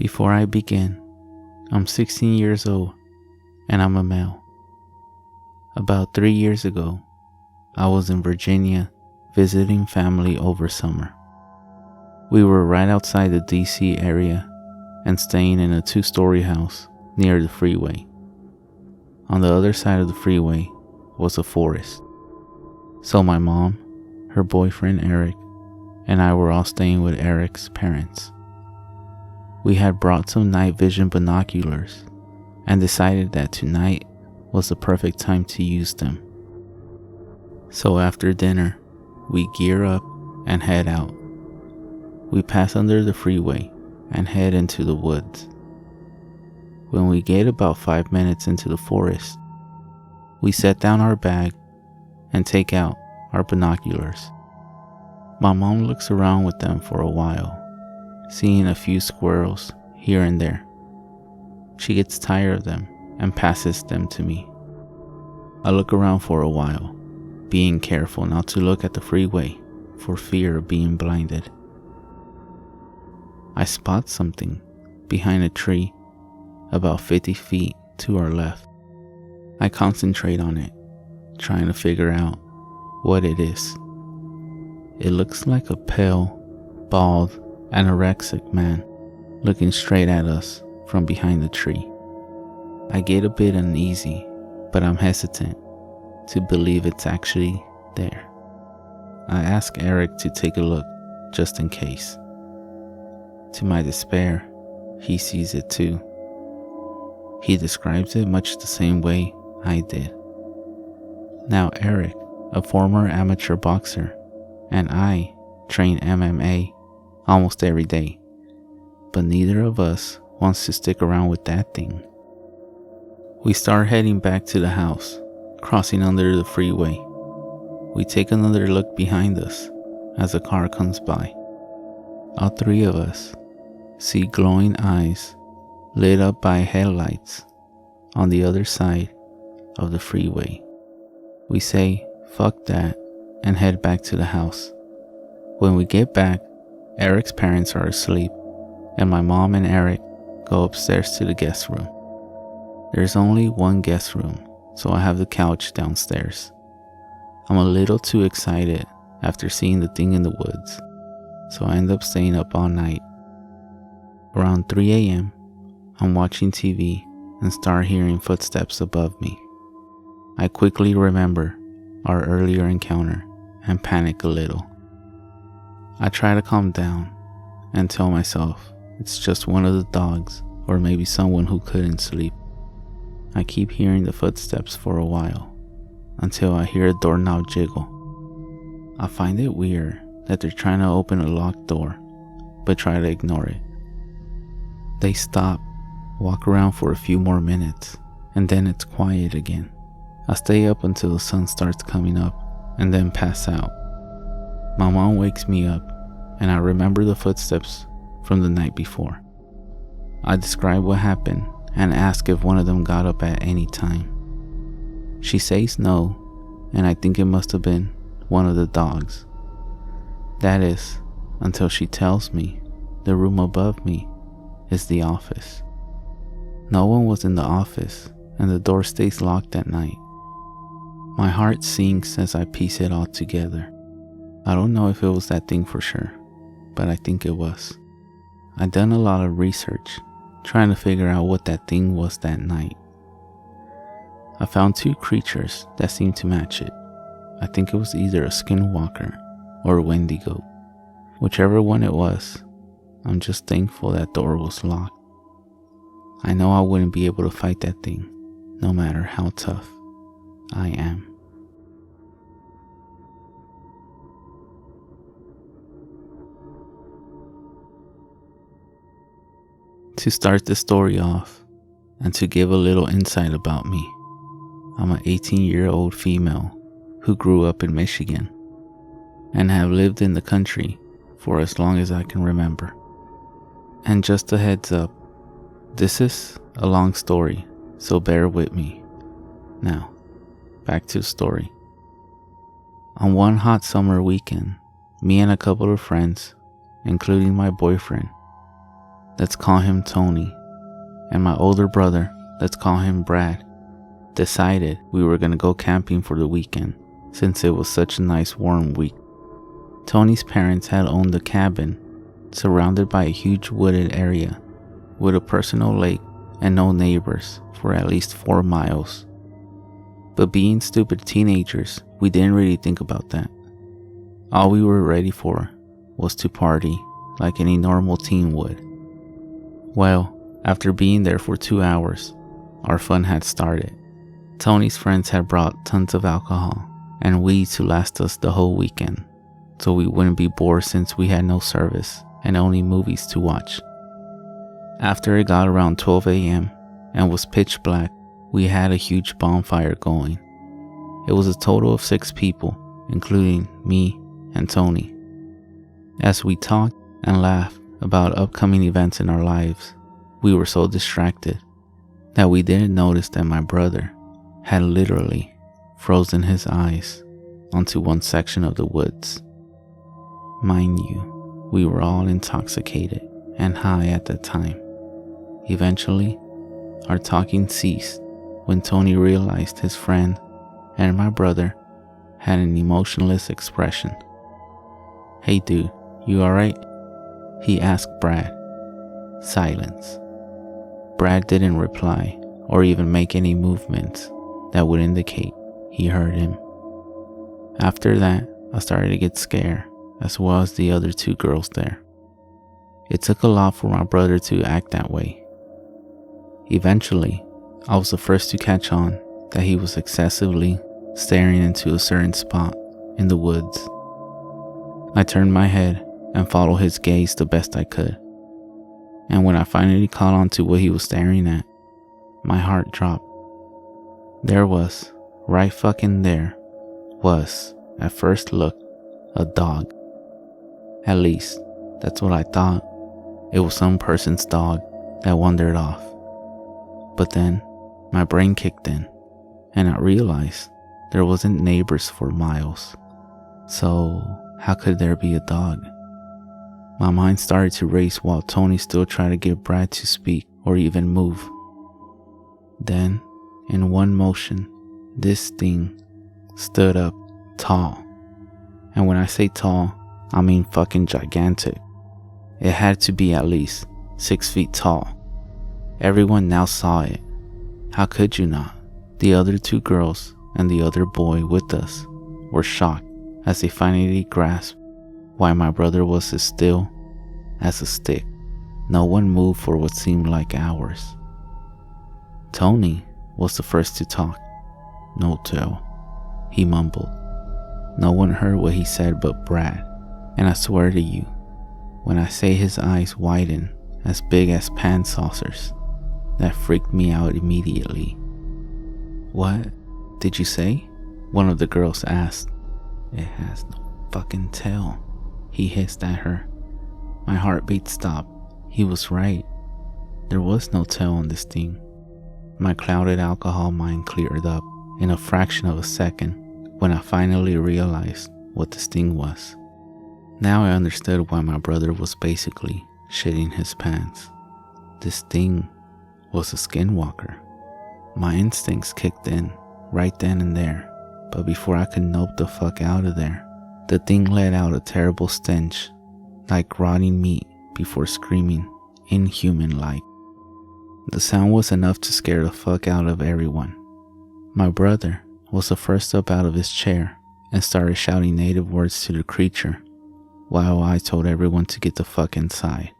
Before I begin, I'm 16 years old and I'm a male. About 3 years ago, I was in Virginia visiting family over summer. We were right outside the DC area and staying in a 2-story house near the freeway. On the other side of the freeway was a forest. So my mom, her boyfriend Eric, and I were all staying with Eric's parents. We had brought some night vision binoculars and decided that tonight was the perfect time to use them. So after dinner, we gear up and head out. We pass under the freeway and head into the woods. When we get about 5 minutes into the forest, we set down our bag and take out our binoculars. My mom looks around with them for a while, seeing a few squirrels here and there. She gets tired of them and passes them to me. I look around for a while, being careful not to look at the freeway for fear of being blinded. I spot something behind a tree about 50 feet to our left. I concentrate on it, trying to figure out what it is. It looks like a pale, bald, anorexic man looking straight at us from behind the tree. I get a bit uneasy, but I'm hesitant to believe it's actually there. I ask Eric to take a look just in case. To my despair, he sees it too. He describes it much the same way I did. Now Eric, a former amateur boxer, and I train MMA almost every day, but neither of us wants to stick around with that thing. We start heading back to the house, crossing under the freeway. We take another look behind us as a car comes by. All three of us see glowing eyes lit up by headlights on the other side of the freeway. We say, "Fuck that," and head back to the house. When we get back, Eric's parents are asleep, and my mom and Eric go upstairs to the guest room. There's only one guest room, so I have the couch downstairs. I'm a little too excited after seeing the thing in the woods, so I end up staying up all night. Around 3 a.m., I'm watching TV and start hearing footsteps above me. I quickly remember our earlier encounter and panic a little. I try to calm down and tell myself it's just one of the dogs or maybe someone who couldn't sleep. I keep hearing the footsteps for a while until I hear a doorknob jiggle. I find it weird that they're trying to open a locked door, but try to ignore it. They stop, walk around for a few more minutes, and then it's quiet again. I stay up until the sun starts coming up and then pass out. My mom wakes me up and I remember the footsteps from the night before. I describe what happened and ask if one of them got up at any time. She says no, and I think it must have been one of the dogs. That is, until she tells me the room above me is the office. No one was in the office and the door stays locked at night. My heart sinks as I piece it all together. I don't know if it was that thing for sure, but I think it was. I'd done a lot of research trying to figure out what that thing was that night. I found 2 creatures that seemed to match it. I think it was either a skinwalker or a Wendigo. Whichever one it was, I'm just thankful that door was locked. I know I wouldn't be able to fight that thing, no matter how tough I am. To start the story off, and to give a little insight about me, I'm an 18-year-old female who grew up in Michigan and have lived in the country for as long as I can remember. And just a heads up, this is a long story, so bear with me. Now, back to the story. On one hot summer weekend, me and a couple of friends, including my boyfriend, let's call him Tony, and my older brother, let's call him Brad, decided we were going to go camping for the weekend since it was such a nice warm week. Tony's parents had owned a cabin surrounded by a huge wooded area with a personal lake and no neighbors for at least 4 miles. But being stupid teenagers, we didn't really think about that. All we were ready for was to party like any normal teen would. Well, after being there for 2 hours, our fun had started. Tony's friends had brought tons of alcohol and weed to last us the whole weekend, so we wouldn't be bored since we had no service and only movies to watch. After it got around 12 a.m. and was pitch black, we had a huge bonfire going. It was a total of 6 people, including me and Tony. As we talked and laughed about upcoming events in our lives, we were so distracted that we didn't notice that my brother had literally frozen his eyes onto one section of the woods. Mind you, we were all intoxicated and high at the time. Eventually, our talking ceased when Tony realized his friend and my brother had an emotionless expression. "Hey dude, you alright?" he asked Brad. Silence. Brad didn't reply or even make any movements that would indicate he heard him. After that, I started to get scared, as well as the other 2 girls there. It took a lot for my brother to act that way. Eventually, I was the first to catch on that he was excessively staring into a certain spot in the woods. I turned my head and followed his gaze the best I could. And when I finally caught on to what he was staring at, my heart dropped. There was, right fucking there, was, at first look, a dog. At least, that's what I thought. It was some person's dog that wandered off. But then, my brain kicked in, and I realized there wasn't neighbors for miles. So, how could there be a dog? My mind started to race while Tony still tried to get Brad to speak or even move. Then, in one motion, this thing stood up tall. And when I say tall, I mean fucking gigantic. It had to be at least 6 feet tall. Everyone now saw it. How could you not? The other 2 girls and the other boy with us were shocked as they finally grasped why my brother was as still as a stick. No one moved for what seemed like hours. Tony was the first to talk. "No tell," he mumbled. No one heard what he said but Brad, and I swear to you, when I say his eyes widened as big as pan saucers, that freaked me out immediately. "What did you say?" one of the girls asked. "It has no fucking tail," he hissed at her. My heartbeat stopped. He was right. There was no tail on this thing. My clouded alcohol mind cleared up in a fraction of a second when I finally realized what this thing was. Now I understood why my brother was basically shitting his pants. This thing was a skinwalker. My instincts kicked in right then and there, but before I could nope the fuck out of there, the thing let out a terrible stench, like rotting meat, before screaming, inhuman-like. The sound was enough to scare the fuck out of everyone. My brother was the first up out of his chair and started shouting native words to the creature, while I told everyone to get the fuck inside.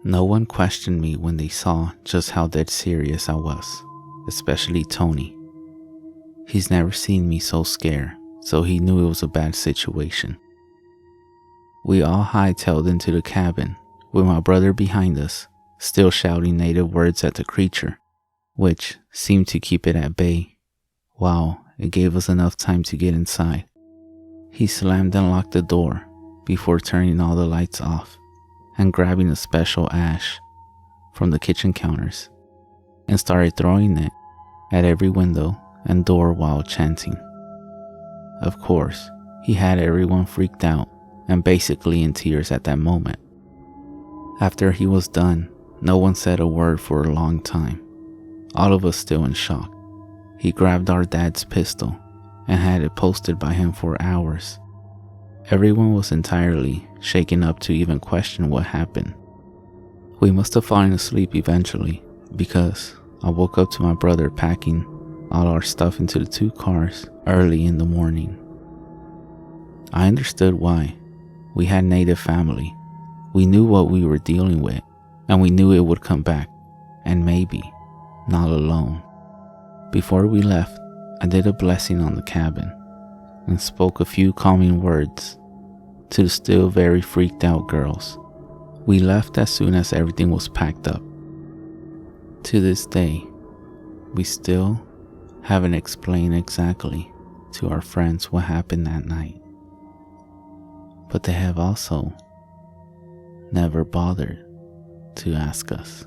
No one questioned me when they saw just how dead serious I was, especially Tony. He's never seen me so scared, so he knew it was a bad situation. We all hightailed into the cabin, with my brother behind us, still shouting native words at the creature, which seemed to keep it at bay. Wow, it gave us enough time to get inside. He slammed and locked the door before turning all the lights off and grabbing a special ash from the kitchen counters and started throwing it at every window and door while chanting. Of course, he had everyone freaked out and basically in tears at that moment. After he was done, no one said a word for a long time, all of us still in shock. He grabbed our dad's pistol and had it posted by him for hours. Everyone was entirely shaken up to even question what happened. We must have fallen asleep eventually, because I woke up to my brother packing all our stuff into the 2 cars early in the morning. I understood why. We had native family. We knew what we were dealing with, and we knew it would come back, and maybe not alone. Before we left, I did a blessing on the cabin and spoke a few calming words to the still very freaked out girls. We left as soon as everything was packed up. To this day, we still haven't explained exactly to our friends what happened that night. But they have also never bothered to ask us.